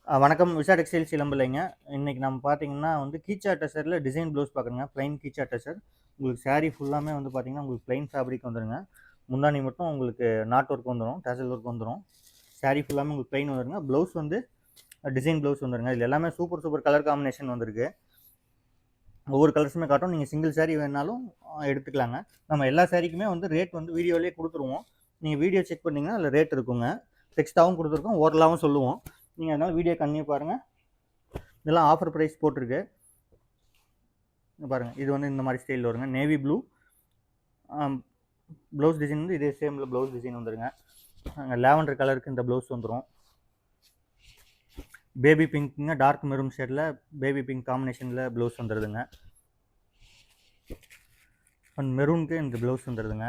வணக்கம். விஷா டெக்ஸ்டைல்ஸ் இளம்பிள்ளைங்க. இன்னைக்கு நம்ம பார்த்தீங்கன்னா கீச்சா டசர்ல டிசைன் ப்ளவுஸ் பார்க்குறோங்க. பிளைன் கீச்சா டசர். உங்களுக்கு சாரி ஃபுல்லாமே பார்த்தீங்கன்னா, உங்களுக்கு பிளைன் ஃபேப்ரிக் வந்துருங்க. முந்தானி மட்டும் உங்களுக்கு நாட் ஒர்க் வந்துரும். டசல் ஒர்க் வந்துரும். சாரி ஃபுல்லாமே உங்களுக்கு பிளைன் வந்துருங்க. ப்ளவுஸ் டிசைன் ப்ளவுஸ் வந்துருங்க. இதுல எல்லாமே சூப்பர் சூப்பர் கலர் காம்பினேஷன் வந்திருக்கு. ஒவ்வொரு கலர்ஸுமே காட்டும். நீங்க சிங்கிள் சாரி வேணாலும் எடுத்துக்கலாங்க. நம்ம எல்லா சாரிக்குமே ரேட் வீடியோலயே குடுத்துருவோம். நீங்க வீடியோ செக் பண்ணீங்கன்னா அதுல ரேட் இருக்குங்க. டெக்ஸ்ட்டாவும் குடுத்துருக்கோம். ஓரலாவும் சொல்லுவோம். நீங்க அதனால வீடியோ கண்டினியூ பாருங்க. இதெல்லாம் ஆஃபர் ப்ரைஸ் போட்டிருக்கு. பாருங்க, இது இந்த மாதிரி ஸ்டைல் வருங்க. நேவி ப்ளூ ப்ளவுஸ் டிசைன் இதே சேமில் ப்ளவுஸ் டிசைன் வந்துருங்க. லேவண்டர் கலருக்கு இந்த ப்ளவுஸ் வந்துடும். பேபி பிங்க்குங்க, டார்க் மெரூன் ஷேடில் பேபி பிங்க் காம்பினேஷனில் ப்ளவுஸ் வந்துடுதுங்க. மெரூனுக்கு இந்த ப்ளவுஸ் வந்துடுதுங்க.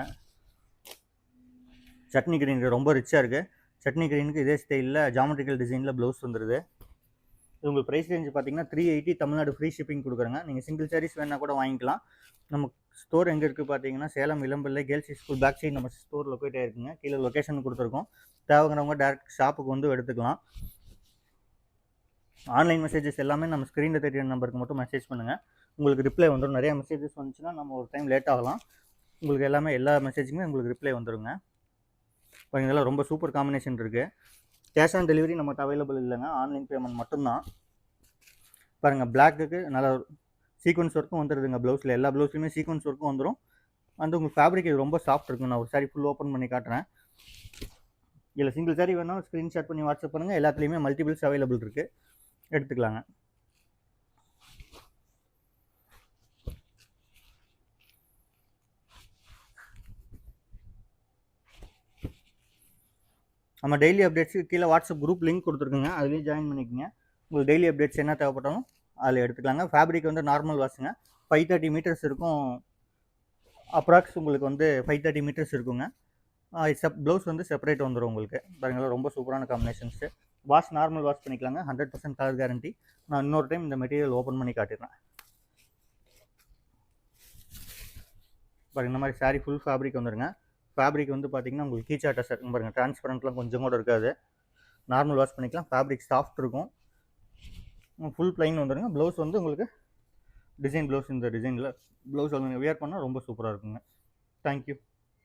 சட்னி கிரீன் ரொம்ப ரிச்சாக இருக்குது. சட்னி கிரீனுக்கு இதே ஸ்டைலில் ஜாமெட்ரிக்கல் டிசைனில் ப்ளவுஸ் வந்துடுது. இது உங்களுக்கு ப்ரைஸ் ரேஞ்ச் பார்த்தீங்கன்னா 380 தமிழ்நாடு ஃப்ரீ ஷிப்பிங் கொடுக்குறேங்க. நீங்கள் சிங்கிள் சாரீஸ் வேணால் கூட வாங்கிக்கலாம். நம்ம ஸ்டோர் எங்கே இருக்குது பார்த்தீங்கன்னா, சேலம் இளம்பிள்ளை கேர்ள்ஸ் ஸ்கூல் பேக் சைடு நம்ம ஸ்டோர் லொக்கேட் ஆகிருக்குங்க. கீழே லொக்கேஷன் கொடுத்துருக்கோம். தேவைங்கிறவங்க டேரக்ட் ஷாப்புக்கு எடுத்துக்கலாம். ஆன்லைன் மெசேஜஸ் எல்லாமே நம்ம ஸ்க்ரீனில் தெரியுற நம்பருக்கு மட்டும் மெசேஜ் பண்ணுங்கள். உங்களுக்கு ரிப்ளை வந்துடும். நிறையா மெசேஜஸ் வந்துச்சுன்னா நம்ம ஒரு டைம் லேட் ஆகலாம். உங்களுக்கு எல்லா மெசேஜுமே உங்களுக்கு ரிப்ளை வந்துடுங்க. இப்போ இதெல்லாம் ரொம்ப சூப்பர் காம்பினேஷன் இருக்குது. கேஷ் ஆன் டெலிவரி நம்மகிட்ட அவைலபிள் இல்லைங்க. ஆன்லைன் பேமெண்ட் மட்டும்தான். பாருங்கள், பிளாக்குக்கு நல்லா சீக்வன்ஸ் ஒர்க்கும் வந்துடுதுங்க. ப்ளவுஸில் எல்லா ப்ளவுஸ்லையுமே சீக்வன்ஸ் ஒர்க்கும் வந்துடும். உங்கள் ஃபேப்ரிக் இது ரொம்ப சாஃப்ட் இருக்கும். நான் ஒரு சாரி ஃபுல் ஓப்பன் பண்ணி காட்டுறேன். இதில் சிங்கிள் சாரி வேணால் ஸ்க்ரீன்ஷாட் பண்ணி வாட்ஸ்அப் பண்ணுங்கள். எல்லாத்துலேயுமே மல்டிபிள்ஸ் அவைலபிள் இருக்குது, எடுத்துக்கலாங்க. நம்ம டெய்லி அப்டேட்ஸுக்கு கீழே வாட்ஸ்அப் குரூப் லிங்க் கொடுத்துருக்குங்க. அதுலேயும் ஜாயின் பண்ணிக்கோங்க. உங்களுக்கு டெய்லி அப்டேட்ஸ் என்ன தேவைப்பட்டாலும் அதில் எடுத்துக்கலாங்க. ஃபேப்ரிக் நார்மல் வாஷுங்க. 530 மீட்டர்ஸ் இருக்கும். அப்ராக்ஸ் உங்களுக்கு 530 மீட்டர்ஸ் இருக்குங்க. ப்ளவுஸ் செப்பரேட் வந்துடும் உங்களுக்கு. பாருங்களா, ரொம்ப சூப்பரான காம்பினேஷன்ஸு. வாஷ் நார்மல் வாஷ் பண்ணிக்கலாங்க. 100% கலர் கேரண்டி. நான் இன்னொரு டைம் இந்த மெட்டீரியல் ஓப்பன் பண்ணி காட்டிடுறேன். பாருங்க, இந்த மாதிரி சாரி ஃபுல் ஃபேப்ரிக் வந்துருங்க. ஃபேப்ரிக் பார்த்தீங்கன்னா உங்களுக்கு கீச்சா டசர் பாருங்கள். டிரான்ஸ்பரண்ட்லாம் கொஞ்சம் கூட இருக்காது. நார்மல் வாஷ் பண்ணிக்கலாம். ஃபேப்ரிக் சாஃப்ட் இருக்கும். ஃபுல் பிளைன் வந்துடுங்க. ப்ளவுஸ் உங்களுக்கு டிசைன் ப்ளவுஸ். இந்த டிசைனில் ப்ளவுஸ் வியர் பண்ணால் ரொம்ப சூப்பராக இருக்குங்க. தேங்க்யூ.